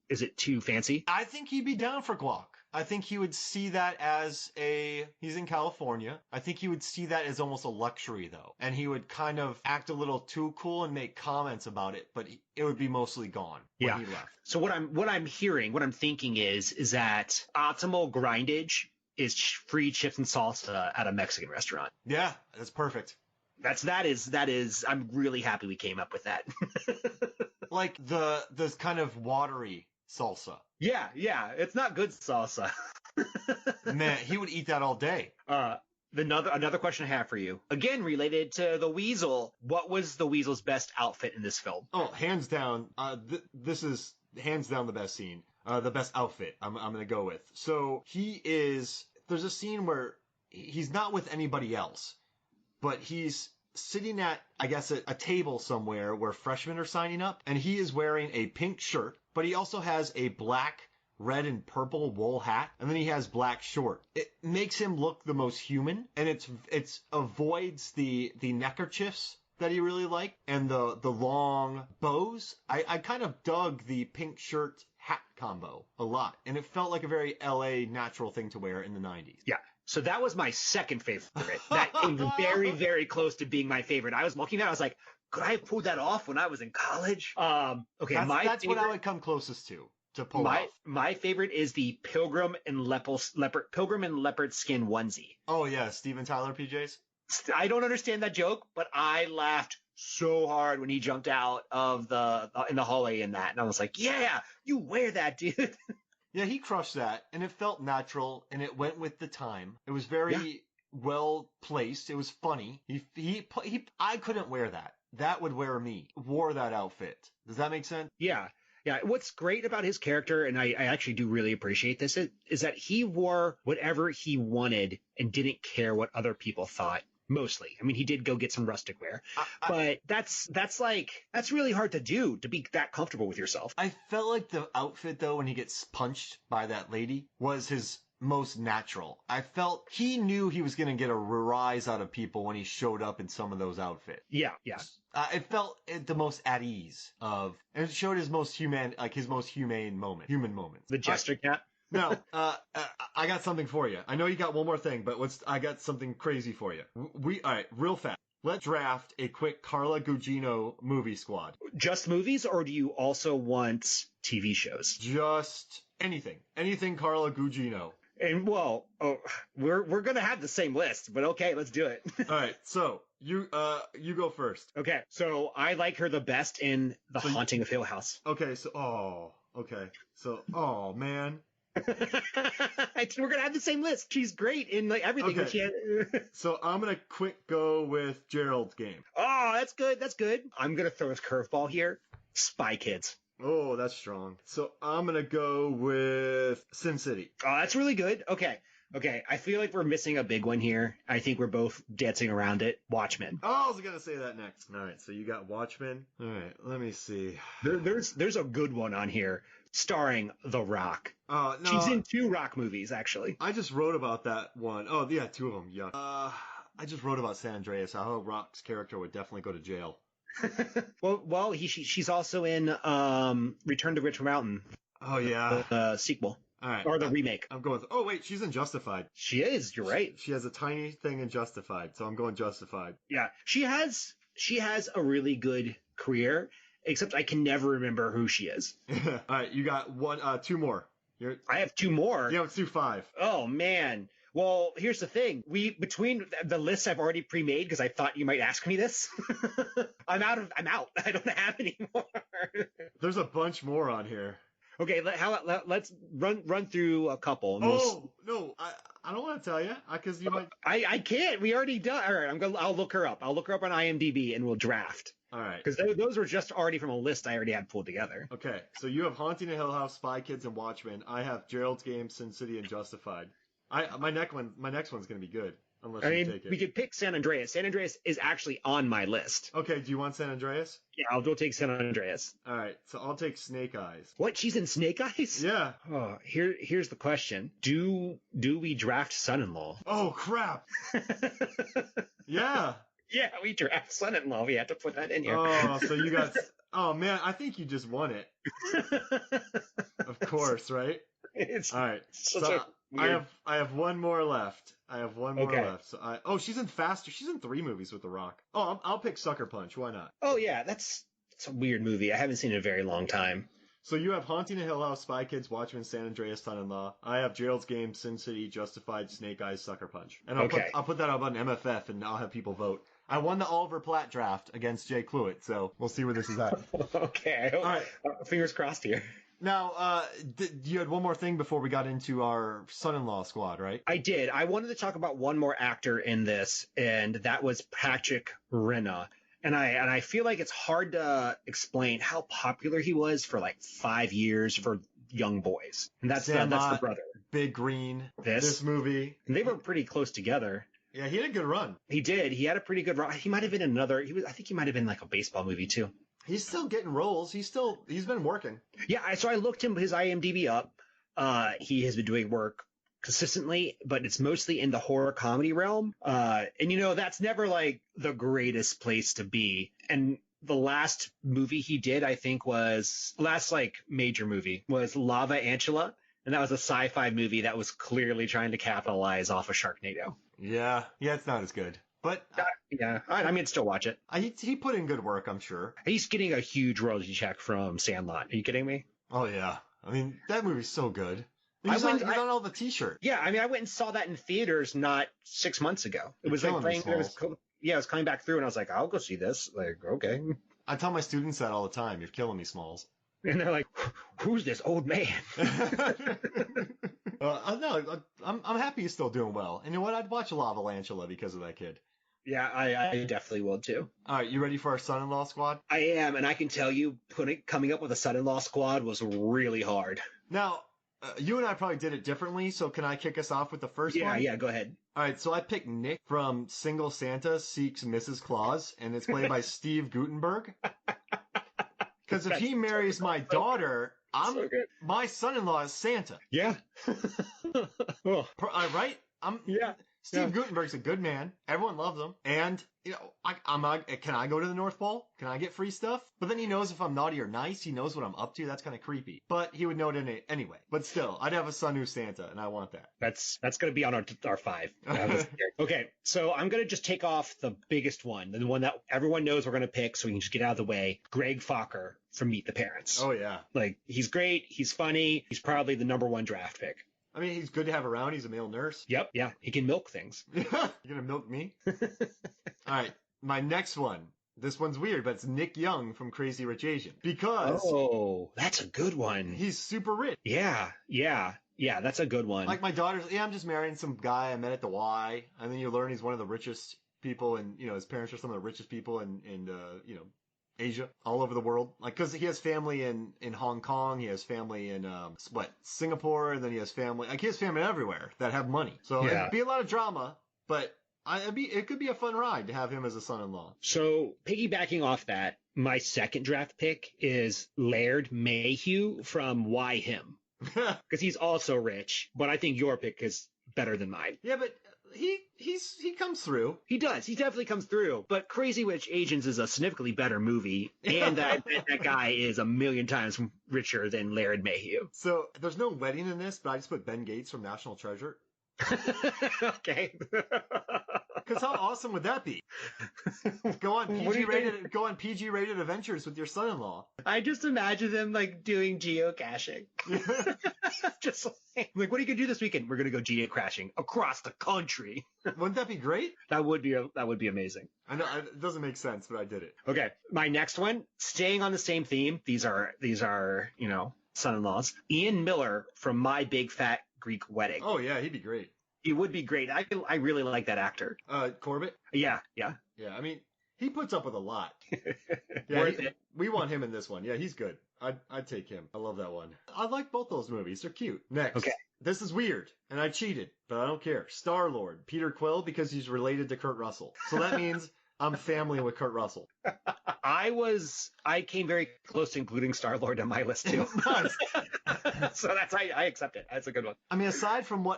fancy? I think he'd be down for guac. I think he would see that as he's in California. I think he would see that as almost a luxury, though. And he would kind of act a little too cool and make comments about it, but it would be mostly gone when he left. So what I'm thinking is that optimal grindage is free chips and salsa at a Mexican restaurant. Yeah, that's perfect. That is, I'm really happy we came up with that. Like the kind of watery salsa. Yeah, it's not good salsa. Man, he would eat that all day. Another question I have for you, again related to the Weasel. What was the Weasel's best outfit in this film? Oh, hands down. This is hands down the best scene. The best outfit. I'm gonna go with. So there's a scene where he's not with anybody else, but he's sitting at, I guess, a table somewhere where freshmen are signing up, and he is wearing a pink shirt, but he also has a black, red, and purple wool hat, and then he has black shorts. It makes him look the most human, and it's avoids the neckerchiefs that he really liked and the long bows. I kind of dug the pink shirt hat combo a lot, and it felt like a very LA natural thing to wear in the 90s. Yeah. So that was my second favorite. That came very, very close to being my favorite. I was looking at it, I was like, could I have pulled that off when I was in college? Okay, that's what I would come closest to pull off. My favorite is the Pilgrim and Leopard skin onesie. Oh yeah, Steven Tyler PJs. I don't understand that joke, but I laughed so hard when he jumped out of in the hallway in that, and I was like, yeah, you wear that, dude. Yeah, he crushed that, and it felt natural, and it went with the time. It was very well placed. It was funny. I couldn't wear that. That would wear me. Wore that outfit. Does that make sense? Yeah. What's great about his character, and I actually do really appreciate this, is that he wore whatever he wanted and didn't care what other people thought. Mostly. I mean, he did go get some rustic wear, but that's really hard to do, to be that comfortable with yourself. I felt like the outfit, though, when he gets punched by that lady, was his most natural. I felt he knew he was going to get a rise out of people when he showed up in some of those outfits. Yeah. It felt the most at ease and it showed his most humane human moments. The jester cat. No, I got something for you. I know you got one more thing, but I got something crazy for you. All right, real fast. Let's draft a quick Carla Gugino movie squad. Just movies, or do you also want TV shows? Just anything Carla Gugino. And we're gonna have the same list, but okay, let's do it. All right, so you go first. Okay, so I like her the best in The Haunting of Hill House. Okay, oh man. We're gonna have the same list. She's great in like everything. Okay. So I'm gonna quick go with Gerald's Game. Oh, that's good. I'm gonna throw a curveball here. Spy Kids. Oh, that's strong. So I'm gonna go with Sin City. Oh, that's really good. Okay. Okay, I feel like we're missing a big one here. I think we're both dancing around it. Watchmen. Oh, I was gonna say that next. All right, so you got Watchmen. All right, let me see. There's a good one on here starring The Rock. Oh no, She's in 2 Rock movies, actually. I just wrote about that one. Oh yeah, 2 of them. Yuck. I just wrote about San Andreas. How Rock's character would definitely go to jail. well, she's also in Return to Richmond Mountain, Oh yeah. the sequel All right. or the remake. I'm going. Oh wait, she's in Justified. She is. You're right. She has a tiny thing in Justified, so I'm going Justified. Yeah, she has a really good career, except I can never remember who she is. All right, you got 2 more. I have 2 more. Yeah, let's do 5. Oh man. Well, here's the thing. Between the lists I've already pre-made because I thought you might ask me this. I'm out. I don't have any more. There's a bunch more on here. Okay, let's run through a couple. Oh no, I don't want to tell you because you might. I can't. We already done. All right, I'll look her up. I'll look her up on IMDb and we'll draft. All right. Because those were just already from a list I already had pulled together. Okay, so you have Haunting of Hill House, Spy Kids, and Watchmen. I have Gerald's Game, Sin City, and Justified. My next one's gonna be good unless you take it. We could pick San Andreas. San Andreas is actually on my list. Okay, do you want San Andreas? Yeah, I'll go take San Andreas. All right, so I'll take Snake Eyes. What? She's in Snake Eyes? Yeah. Oh, here's the question: Do we draft Son-in-Law? Oh crap! Yeah. Yeah, we draft Son-in-Law. We have to put that in here. Oh, so you got. Oh man, I think you just won it. Of course, right? All right. So I have one more left. So she's in Faster. She's in 3 movies with The Rock. Oh, I'll pick Sucker Punch. Why not? Oh yeah, that's a weird movie. I haven't seen it in a very long time. So you have Haunting of Hill House, Spy Kids, Watchmen, San Andreas, Son-in-Law. I have Gerald's Game, Sin City, Justified, Snake Eyes, Sucker Punch. And I'll put that up on MFF and I'll have people vote. I won the Oliver Platt draft against Jay Cluett, so we'll see where this is at. Okay. All right. Fingers crossed here. Now, you had one more thing before we got into our son-in-law squad, right? I did. I wanted to talk about one more actor in this, and that was Patrick Renna. And I feel like it's hard to explain how popular he was for like 5 years for young boys. And that's the brother. Big Green. This movie. And they were pretty close together. Yeah, he had a good run. He did. He had a pretty good run. He might have been I think he might have been like a baseball movie too. He's still getting roles. He's been working. Yeah, so I looked his IMDb up. He has been doing work consistently, but it's mostly in the horror comedy realm. And that's never like the greatest place to be. And the last movie he did, I think last like major movie was Lava Antula. And that was a sci-fi movie that was clearly trying to capitalize off of Sharknado. Yeah, it's not as good. But yeah, I mean, I'd still watch it. He put in good work, I'm sure. He's getting a huge royalty check from Sandlot. Are you kidding me? Oh yeah, I mean that movie's so good. He's on all the T-shirt. Yeah, I mean, I went and saw that in theaters not 6 months ago. It was like playing. It was coming back through, and I was like, I'll go see this. Like, okay. I tell my students that all the time. You're killing me, Smalls. And they're like, "Who's this old man?" No, I'm happy he's still doing well. And you know what? I'd watch Lava Antula because of that kid. Yeah, I definitely will too. All right, you ready for our son-in-law squad? I am, and I can tell you, coming up with a son-in-law squad was really hard. Now, you and I probably did it differently, so can I kick us off with the first one? Yeah, go ahead. All right, so I picked Nick from Single Santa Seeks Mrs. Claus, and it's played by Steve Guttenberg. Because if he marries my daughter, my son-in-law is Santa. Yeah. Right? Yeah. Steve Guttenberg's a good man. Everyone loves him. And, can I go to the North Pole? Can I get free stuff? But then he knows if I'm naughty or nice. He knows what I'm up to. That's kind of creepy. But he would know it anyway. But still, I'd have a son who's Santa, and I want that. That's going to be on our 5. Okay, so I'm going to just take off the biggest one, the one that everyone knows we're going to pick so we can just get out of the way. Greg Fokker from Meet the Parents. Oh, yeah. Like, he's great. He's funny. He's probably the number 1 draft pick. I mean, he's good to have around. He's a male nurse. Yep. Yeah. He can milk things. You're going to milk me? All right. My next one. This one's weird, but it's Nick Young from Crazy Rich Asian. Because... Oh, that's a good one. He's super rich. Yeah. That's a good one. Like my daughter's... Yeah, I'm just marrying some guy I met at the Y. And then you learn he's one of the richest people. And, his parents are some of the richest people in Asia, all over the world. Like, because he has family in Hong Kong, he has family in Singapore, and then he has family everywhere that have money. So it'd be a lot of drama, but it could be a fun ride to have him as a son-in-law. So piggybacking off that, my second draft pick is Laird Mayhew from Why Him? Because he's also rich, but I think your pick is better than mine. Yeah, but he comes through. He does. He definitely comes through. But Crazy Rich Asians is a significantly better movie, and that guy is a million times richer than Laird Mayhew. So there's no wedding in this, but I just put Ben Gates from National Treasure. Okay. Because how awesome would that be? Go on PG-rated adventures with your son-in-law. I just imagine them like doing geocaching. Just like, what are you gonna do this weekend? We're gonna go geocaching across the country. Wouldn't that be great? That would be amazing. I know it doesn't make sense, but I did it. Okay, my next one, staying on the same theme. These are son-in-laws. Ian Miller from My Big Fat Greek Wedding. Oh yeah, he'd be great. He would be great. I really like that actor. Corbett? Yeah. Yeah, I mean, he puts up with a lot. We want him in this one. Yeah, he's good. I'd take him. I love that one. I like both those movies. They're cute. Next. Okay. This is weird, and I cheated, but I don't care. Star-Lord, Peter Quill, because he's related to Kurt Russell. So that means I'm family with Kurt Russell. I came very close to including Star-Lord on my list too. Nice. So I accept it. That's a good one. I mean, aside from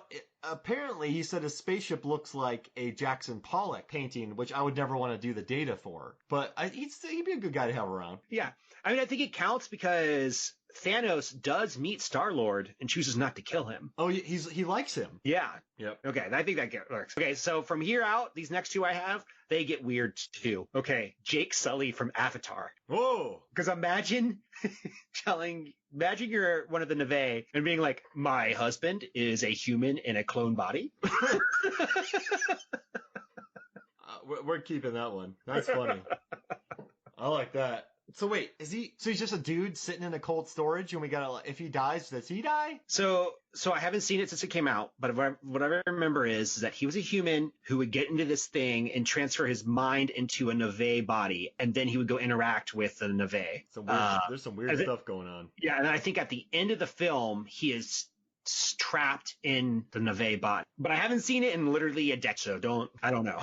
apparently he said his spaceship looks like a Jackson Pollock painting, which I would never want to do the data for. But he'd be a good guy to have around. Yeah. I mean, I think it counts because Thanos does meet Star-Lord and chooses not to kill him. Oh, he likes him. Yeah. Yep. Okay, I think that works. Okay, so from here out, these next two I have, they get weird too. Okay, Jake Sully from Avatar. Whoa. Because imagine you're one of the Na'vi and being like, my husband is a human in a clone body. We're keeping that one. That's funny. I like that. So wait, he's just a dude sitting in a cold storage and if he dies, does he die? So I haven't seen it since it came out, but what I remember is that he was a human who would get into this thing and transfer his mind into a Na'vi body, and then he would go interact with the Na'vi. There's some weird stuff going on. Yeah, and I think at the end of the film, he is trapped in the Na'vi body. But I haven't seen it in literally a decade, so I don't know.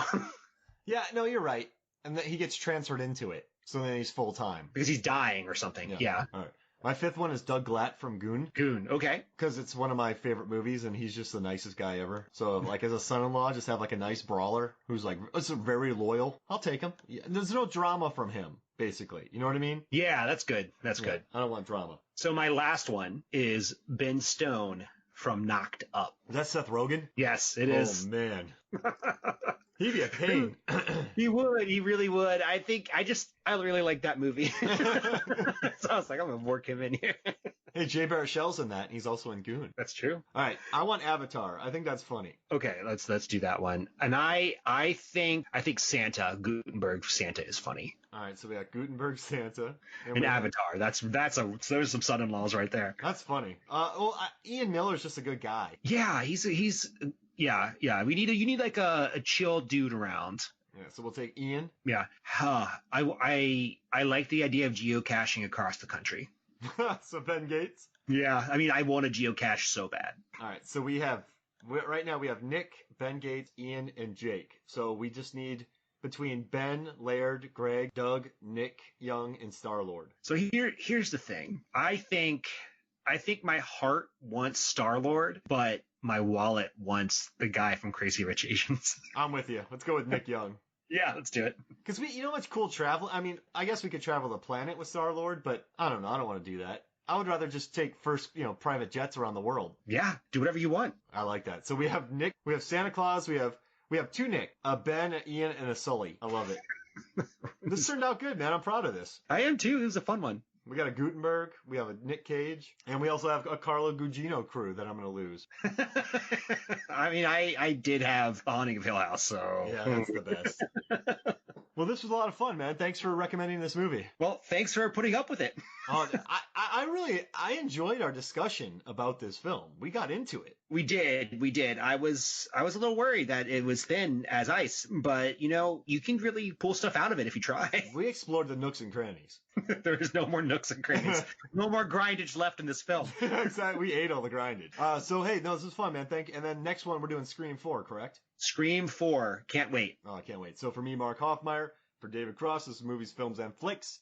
Yeah, no, you're right. And then he gets transferred into it. So then he's full time. Because he's dying or something. Yeah. All right. My fifth one is Doug Glatt from Goon. Goon, okay. Because it's one of my favorite movies, and he's just the nicest guy ever. So, like, as a son-in-law, just have, like, a nice brawler who's, like, very loyal. I'll take him. Yeah, there's no drama from him, basically. You know what I mean? Yeah, that's good. That's good. I don't want drama. So my last one is Ben Stone from Knocked Up. Is that Seth Rogen? Yes, it is. Oh, man. He'd be a pain. He would. He really would. I really like that movie. So I was like, I'm going to work him in here. Hey, Jay Baruchel's in that, and he's also in Goon. That's true. All right. I want Avatar. I think that's funny. Okay, let's do that one. And I think Santa, Gutenberg Santa is funny. All right, so we got Gutenberg Santa. And Avatar. There's some son-in-laws right there. That's funny. Ian Miller's just a good guy. Yeah, yeah. You need like a chill dude around. Yeah, so we'll take Ian. Yeah. I like the idea of geocaching across the country. So Ben Gates? Yeah, I mean, I want to geocache so bad. All right, so right now we have Nick, Ben Gates, Ian, and Jake. So we just need between Ben, Laird, Greg, Doug, Nick, Young, and Star-Lord. So here's the thing. I think my heart wants Star-Lord, but my wallet wants the guy from Crazy Rich Asians. I'm with you. Let's go with Nick Young. Yeah, let's do it. Because much cool travel. I mean, I guess we could travel the planet with Star-Lord, but I don't know. I don't want to do that. I would rather just take private jets around the world. Yeah, do whatever you want. I like that. So we have Nick, we have Santa Claus, we have two Nick, a Ben, an Ian, and a Sully. I love it. This turned out good, man. I'm proud of this. I am too. It was a fun one. We got a Gutenberg, we have a Nick Cage, and we also have a Carlo Gugino crew that I'm going to lose. I mean, I did have The Haunting of Hill House, so... Yeah, that's the best. Well, this was a lot of fun, man. Thanks for recommending this movie. Well, thanks for putting up with it. I enjoyed our discussion about this film. We got into it. We did. I was a little worried that it was thin as ice, but you can really pull stuff out of it if you try. We explored the nooks and crannies. There is no more nooks and crannies. No more grindage left in this film. Exactly. We ate all the grindage. So hey, no, this was fun, man. Thank you. And then next one, we're doing Scream 4, correct? Scream 4. Can't wait. Oh, I can't wait. So for me, Mark Hoffmeyer, for David Cross, this is Movies, Films, and Flicks.